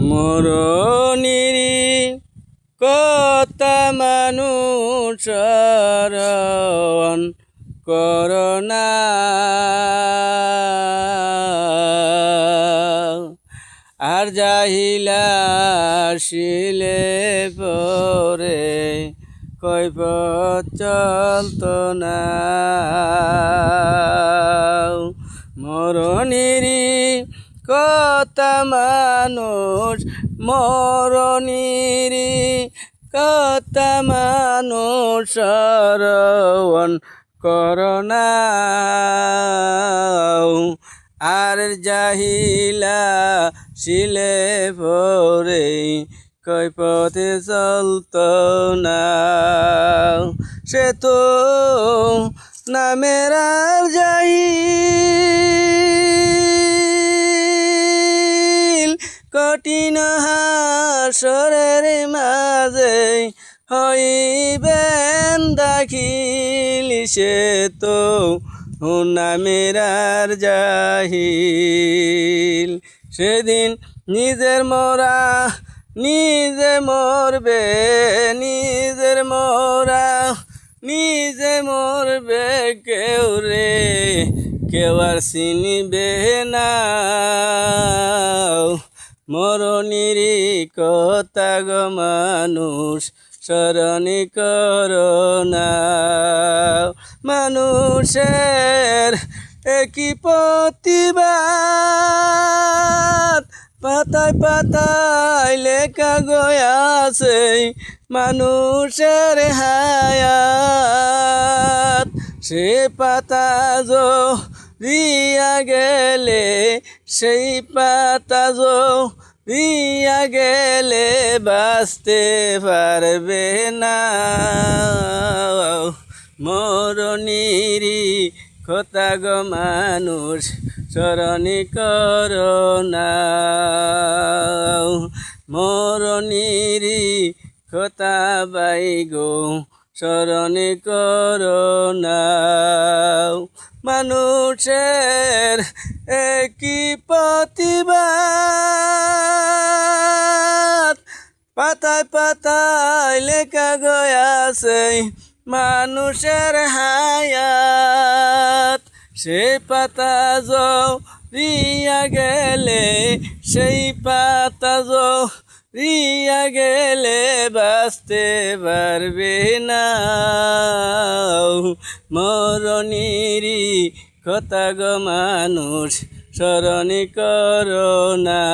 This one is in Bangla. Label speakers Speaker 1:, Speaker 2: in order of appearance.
Speaker 1: মরণিরি কথা মানুষের করোনা আর যাহিলা শিলে পরে কৈফত চলত না মরণিরি কথা মানুষ মরণিরি কথা মানুষ শ্রবণ করোনা আর যাহিলা শিলে পরে কৈফতে চলত না সে তো নামের জাহিল কঠিন হাসরের মাঝে হইবেন দাখিল সে তো নামের জাহিল সেদিন নিজের মরা নিজে মরবে নিজের মরা নিজে মরবে কেউ রে কেউ আর চিনিবে না মরণিরি কথা গো মানুষ স্মরণ করোনা মানুষের একই প্রতিবাদ পাতায় পাতায় লেখা গয়াছে মানুষের হায়াত সে পাতা রিয়া গেলে সেই পাতা রিয়া গেলে বাঁচতে পারবে না মরণিরি কথা গো মানুষ স্মরণ করোনা মরণিরি কথা বাই গো স্মরণ করোনা মানুষের একই প্রতিবাদ পাতায় পাতায় লেখা গয়াছে মানুষের হায়াত সে পাতা রিয়া গেলে সেই পাতা রিয়া গেলে বাঁচতে পারবে না মরণিরি কথা গো মানুষ স্মরণ করোনা।